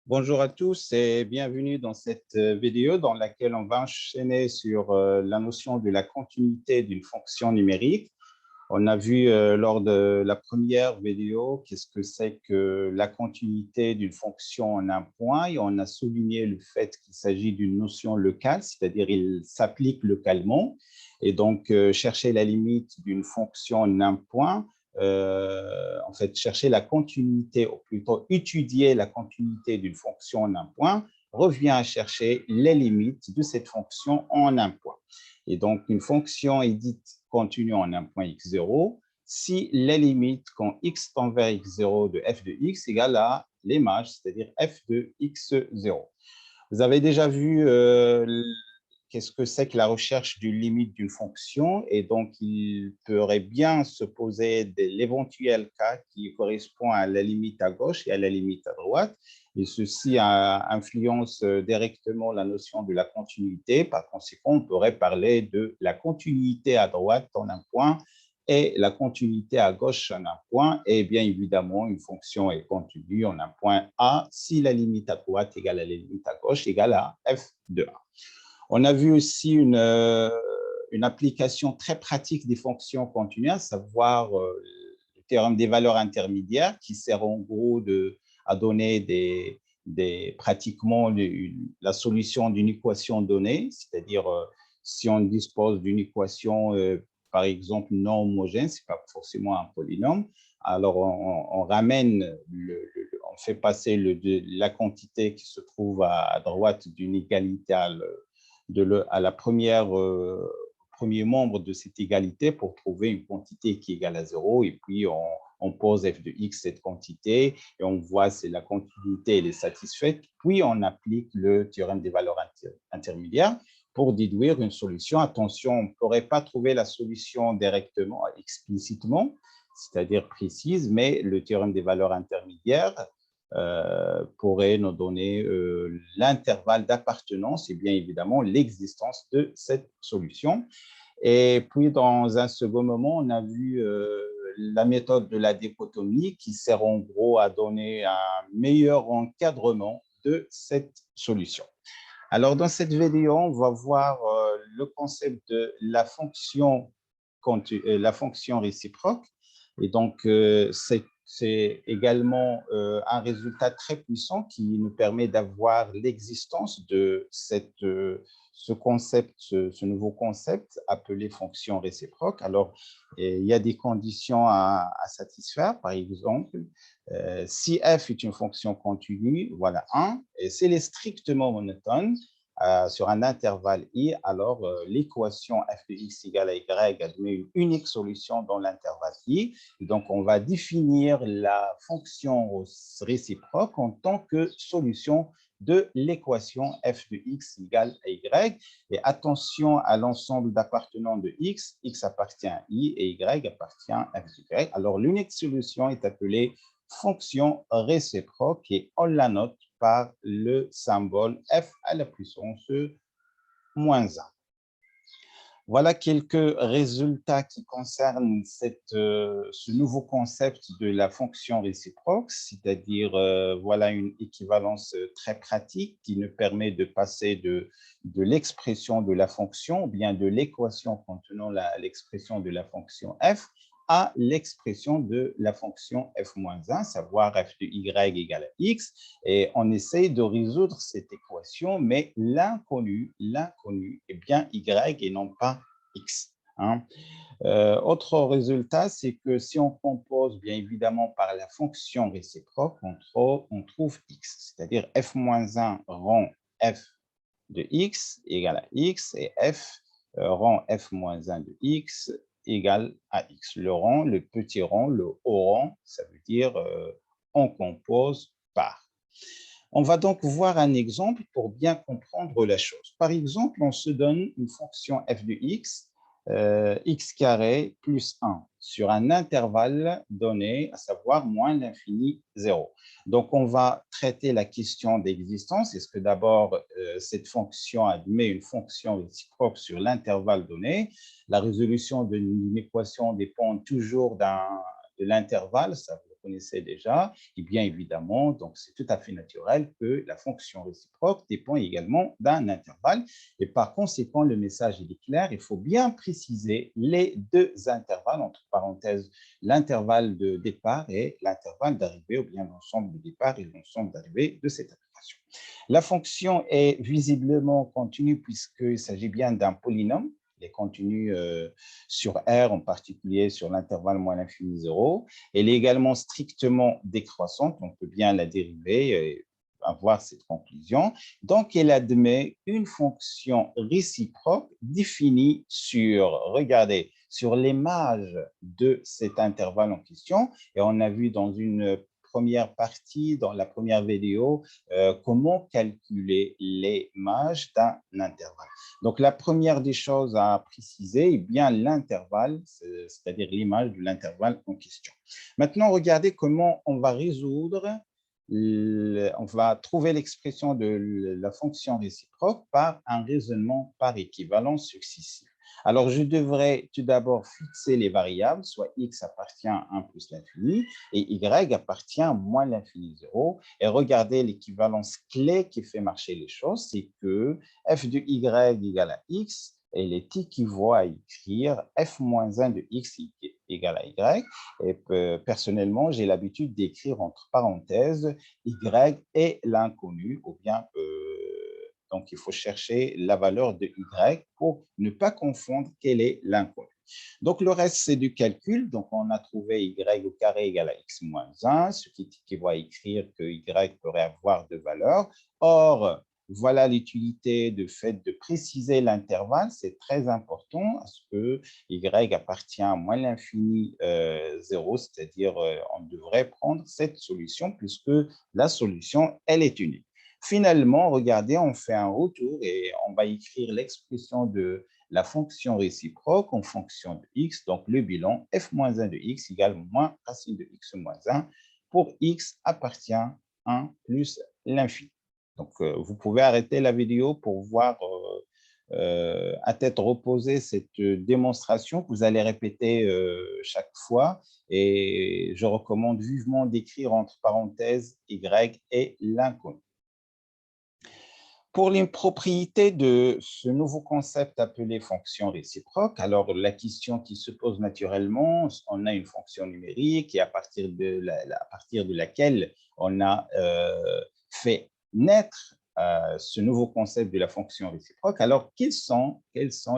Bonjour à tous et bienvenue dans cette vidéo dans laquelle on va enchaîner sur la notion de la continuité d'une fonction numérique. On a vu lors de la première vidéo qu'est-ce que c'est que la continuité d'une fonction en un point et on a souligné le fait qu'il s'agit d'une notion locale, c'est-à-dire il s'applique localement et donc chercher la limite d'une fonction en un point, en fait chercher la continuité ou plutôt étudier la continuité d'une fonction en un point revient à chercher les limites de cette fonction en un point. Et donc, une fonction est dite continue en un point x0 si les limites quand x tend vers x0 de f de x égale à l'image, c'est-à-dire f de x0. Vous avez déjà vu qu'est-ce que c'est que la recherche d'une limite d'une fonction et donc il pourrait bien se poser l'éventuel cas qui correspond à la limite à gauche et à la limite à droite et ceci influence directement la notion de la continuité. Par conséquent, on pourrait parler de la continuité à droite en un point et la continuité à gauche en un point, et bien évidemment, une fonction est continue en un point A si la limite à droite égale à la limite à gauche égale à f de A. On a vu aussi une application très pratique des fonctions continues, à savoir le théorème des valeurs intermédiaires qui sert en gros à donner pratiquement la solution d'une équation donnée, c'est-à-dire si on dispose d'une équation, par exemple, non homogène, ce n'est pas forcément un polynôme, alors on ramène, on fait passer la quantité qui se trouve à droite d'une égalité à la premier membre de cette égalité pour trouver une quantité qui est égale à 0 et puis on pose f de x cette quantité et on voit si la continuité elle est satisfaite, puis on applique le théorème des valeurs intermédiaires pour déduire une solution. Attention, on ne pourrait pas trouver la solution directement, explicitement, c'est-à-dire précise, mais le théorème des valeurs intermédiaires pourrait nous donner l'intervalle d'appartenance et bien évidemment l'existence de cette solution. Et puis, dans un second moment, on a vu la méthode de la dichotomie qui sert en gros à donner un meilleur encadrement de cette solution. Alors, dans cette vidéo, on va voir le concept de la fonction réciproque. Et donc, c'est également un résultat très puissant qui nous permet d'avoir l'existence de ce concept, ce nouveau concept appelé fonction réciproque. Alors, il y a des conditions à satisfaire. Par exemple, si f est une fonction continue, voilà 1, et si elle est strictement monotone, sur un intervalle i, alors l'équation f de x égale à y admet une unique solution dans l'intervalle i. Donc, on va définir la fonction réciproque en tant que solution de l'équation f de x égale à y. Et attention à l'ensemble d'appartenants de x, x appartient à i et y appartient à f de y. Alors, l'unique solution est appelée fonction réciproque et on la note par le symbole f à la puissance moins 1. Voilà quelques résultats qui concernent ce nouveau concept de la fonction réciproque, c'est-à-dire voilà une équivalence très pratique qui nous permet de passer de l'expression de la fonction ou bien de l'équation contenant l'expression de la fonction f à l'expression de la fonction f-1, savoir f de y égale à x, et on essaye de résoudre cette équation, mais l'inconnu est bien y et non pas x. Autre résultat, c'est que si on compose bien évidemment par la fonction réciproque, on trouve x, c'est-à-dire f-1 rend f de x égale à x et f rend f-1 de x égale à x. Le rang, le petit rang, le haut rang, ça veut dire on compose par. On va donc voir un exemple pour bien comprendre la chose. Par exemple, on se donne une fonction f de x, x carré plus 1 sur un intervalle donné, à savoir moins l'infini 0. Donc, on va traiter la question d'existence. Est-ce que d'abord, cette fonction admet une fonction réciproque sur l'intervalle donné? La résolution d'une équation dépend toujours de l'intervalle, ça vous connaissez déjà, et bien évidemment, donc c'est tout à fait naturel que la fonction réciproque dépend également d'un intervalle. Et par conséquent, le message est clair, il faut bien préciser les deux intervalles, entre parenthèses, l'intervalle de départ et l'intervalle d'arrivée, ou bien l'ensemble de départ et l'ensemble d'arrivée de cette application. La fonction est visiblement continue puisqu'il s'agit bien d'un polynôme. Elle est continue sur R, en particulier sur l'intervalle moins l'infini 0. Elle est également strictement décroissante, on peut bien la dériver et avoir cette conclusion. Donc, elle admet une fonction réciproque définie sur, regardez, sur l'image de cet intervalle en question. Et on a vu dans une première partie, dans la première vidéo, comment calculer l'image d'un intervalle. Donc, la première des choses à préciser est bien l'intervalle, c'est-à-dire l'image de l'intervalle en question. Maintenant, regardez comment on va résoudre, on va trouver l'expression de la fonction réciproque par un raisonnement par équivalence successive. Alors, je devrais tout d'abord fixer les variables, soit x appartient à 1 plus l'infini et y appartient à moins l'infini 0. Et regardez l'équivalence clé qui fait marcher les choses, c'est que f de y égale à x, elle est équivaut à écrire f moins 1 de x égale à y. Et personnellement, j'ai l'habitude d'écrire entre parenthèses y et l'inconnu, ou bien donc, il faut chercher la valeur de y pour ne pas confondre quel est l'inconnu. Donc, le reste, c'est du calcul. Donc, on a trouvé y au carré égale à x moins 1, ce qui équivaut à écrire que y pourrait avoir deux valeurs. Or, voilà l'utilité du fait de préciser l'intervalle. C'est très important parce que y appartient à moins l'infini 0, c'est-à-dire on devrait prendre cette solution puisque la solution, elle est unique. Finalement, regardez, on fait un retour et on va écrire l'expression de la fonction réciproque en fonction de x. Donc, le bilan f-1 de x égale moins racine de x moins 1 pour x appartient à 1 plus l'infini. Donc, vous pouvez arrêter la vidéo pour voir à tête reposée cette démonstration que vous allez répéter chaque fois. Et je recommande vivement d'écrire entre parenthèses y et l'inconnu. Pour les propriétés de ce nouveau concept appelé fonction réciproque, alors la question qui se pose naturellement, on a une fonction numérique et à partir de laquelle on a fait naître ce nouveau concept de la fonction réciproque. Alors, quelles sont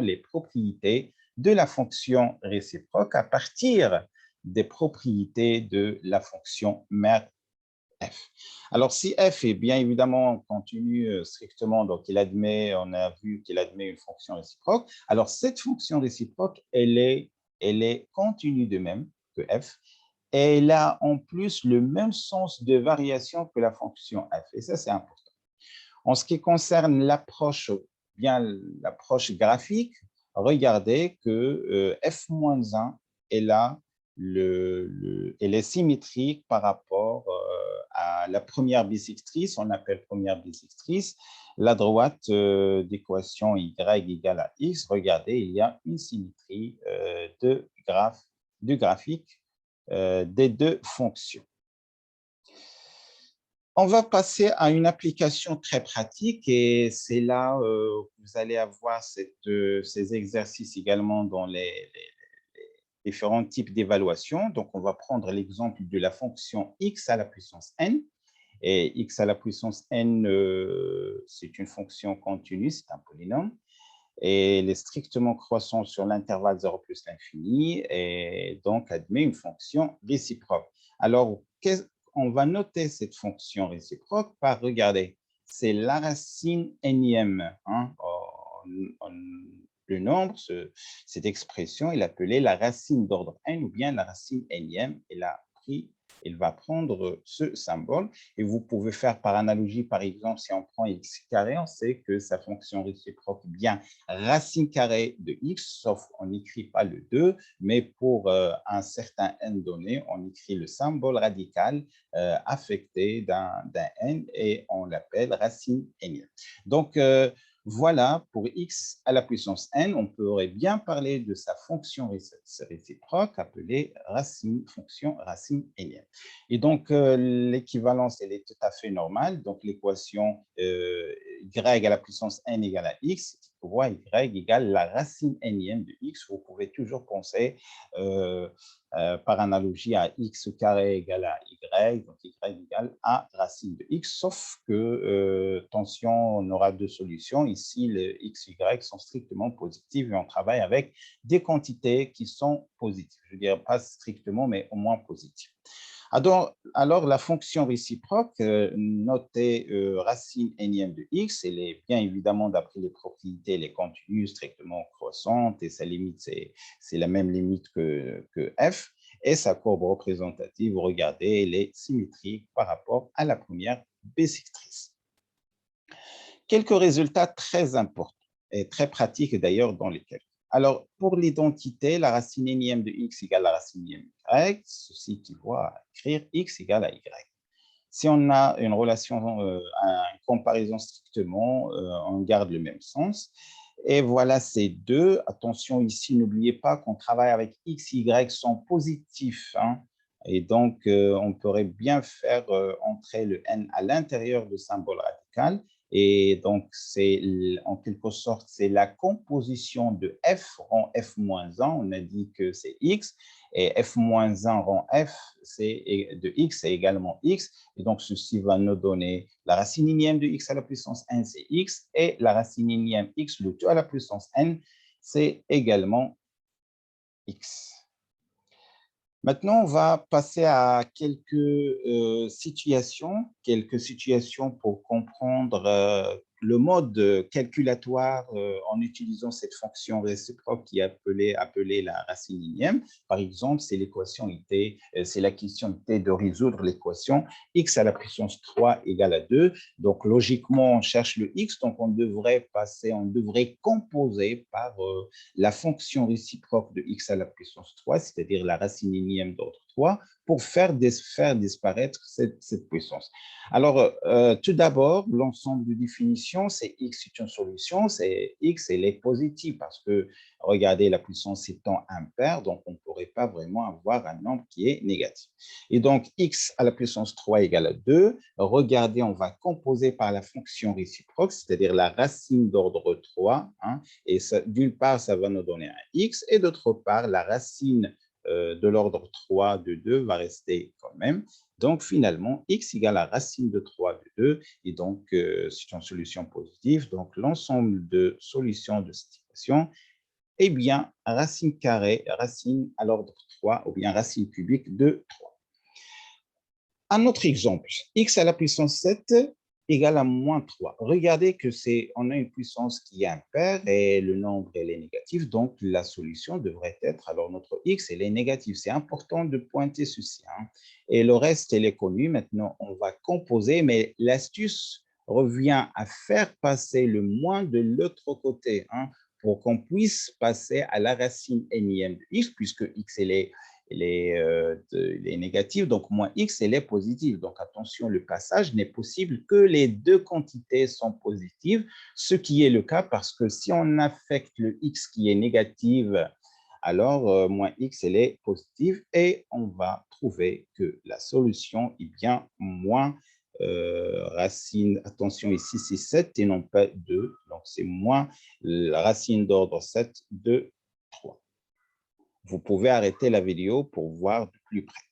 les propriétés de la fonction réciproque à partir des propriétés de la fonction mère f. Alors, si f est bien évidemment continu strictement, donc on a vu qu'il admet une fonction réciproque, alors cette fonction réciproque, elle est continue de même que f, et elle a en plus le même sens de variation que la fonction f, et ça, c'est important. En ce qui concerne l'approche, bien l'approche graphique, regardez que f-1 est là, elle est symétrique par rapport à la première bissectrice, on appelle première bissectrice, la droite d'équation y égale à x, regardez, il y a une symétrie du graphique des deux fonctions. On va passer à une application très pratique et c'est là que vous allez avoir ces exercices également dans les différents types d'évaluation. Donc, on va prendre l'exemple de la fonction x à la puissance n. Et x à la puissance n, c'est une fonction continue, c'est un polynôme. Et elle est strictement croissante sur l'intervalle 0 plus l'infini et donc admet une fonction réciproque. Alors, on va noter cette fonction réciproque par, regardez, c'est la racine énième. Hein, le nombre, cette expression, il appelée la racine d'ordre n ou bien la racine énième. Il va prendre ce symbole et vous pouvez faire par analogie, par exemple, si on prend x carré, on sait que sa fonction réciproque est bien racine carrée de x, sauf on n'écrit pas le 2, mais pour un certain n donné, on écrit le symbole radical affecté d'un n et on l'appelle racine énième. Donc, voilà, pour x à la puissance n, on pourrait bien parler de sa fonction réciproque appelée fonction racine énième. Et donc, l'équivalence, elle est tout à fait normale. Donc, l'équation y à la puissance n égale à x, pour y égale la racine énième de x. Vous pouvez toujours penser par analogie à x carré égale à y, donc y égale à racine de x, sauf que, attention, on aura deux solutions. Ici, les x, y sont strictement positifs et on travaille avec des quantités qui sont positives. Je ne dirais pas strictement, mais au moins positives. Alors, la fonction réciproque, notée racine énième de x, elle est bien évidemment, d'après les propriétés, elle est continue, strictement croissante, et sa limite, c'est la même limite que f. Et sa courbe représentative, vous regardez, elle est symétrique par rapport à la première bissectrice. Quelques résultats très importants et très pratiques d'ailleurs dans les calculs. Alors, pour l'identité, la racine énième de x égale la racine énième de y, ceci équivaut à écrire x égale à y. Si on a une relation, une comparaison strictement, on garde le même sens. Et voilà ces deux. Attention ici, n'oubliez pas qu'on travaille avec x, y sont positifs. Hein, et donc, on pourrait bien faire entrer le n à l'intérieur du symbole radical. Et donc, c'est en quelque sorte, c'est la composition de f rang f-1. On a dit que c'est x. Et f-1 rang f de x, c'est également x. Et donc, ceci va nous donner la racine énième de x à la puissance n, c'est x. Et la racine énième x, le tout à la puissance n, c'est également x. Maintenant, on va passer à quelques situations pour comprendre le mode calculatoire en utilisant cette fonction réciproque qui est appelée la racine énième. Par exemple, c'est la question était de résoudre l'équation x à la puissance 3 égale à 2. Donc, logiquement, on cherche le x, donc on devrait composer par la fonction réciproque de x à la puissance 3, c'est-à-dire la racine énième d'ordre 3, pour faire disparaître cette puissance. Alors, tout d'abord, l'ensemble de définitions, c'est x est une solution, c'est x, elle est positive parce que, regardez, la puissance étant impaire, donc on ne pourrait pas vraiment avoir un nombre qui est négatif. Et donc, x à la puissance 3 égale à 2. Regardez, on va composer par la fonction réciproque, c'est-à-dire la racine d'ordre 3, hein, et d'une part, ça va nous donner un x, et d'autre part, la racine de l'ordre 3 de 2 va rester quand même. Donc, finalement, x égale à racine de 3 de 2, et donc, c'est une solution positive. Donc, l'ensemble de solutions de cette équation, eh bien, racine carrée, racine à l'ordre 3, ou bien racine cubique de 3. Un autre exemple, x à la puissance 7 égale à moins 3. Regardez que on a une puissance qui est impaire et le nombre est négatif, donc la solution devrait être, alors notre x elle est négative. C'est important de pointer ceci. Hein. Et le reste, elle est connu. Maintenant, on va composer, mais l'astuce revient à faire passer le moins de l'autre côté, hein, pour qu'on puisse passer à la racine énième de x, puisque x elle est négative, donc moins x, elle est positive. Donc, attention, le passage n'est possible que les deux quantités sont positives, ce qui est le cas parce que si on affecte le x qui est négatif, alors moins x, elle est positive et on va trouver que la solution est bien moins racine, attention ici, c'est 7 et non pas 2, donc c'est moins la racine d'ordre 7 de 3. Vous pouvez arrêter la vidéo pour voir de plus près.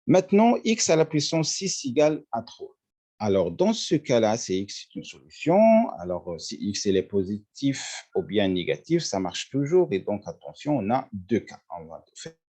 Maintenant, x à la puissance 6 égale à 3. Alors, dans ce cas-là, c'est x est une solution. Alors, si x est positif ou bien négatif, ça marche toujours. Et donc, attention, on a deux cas. On va faire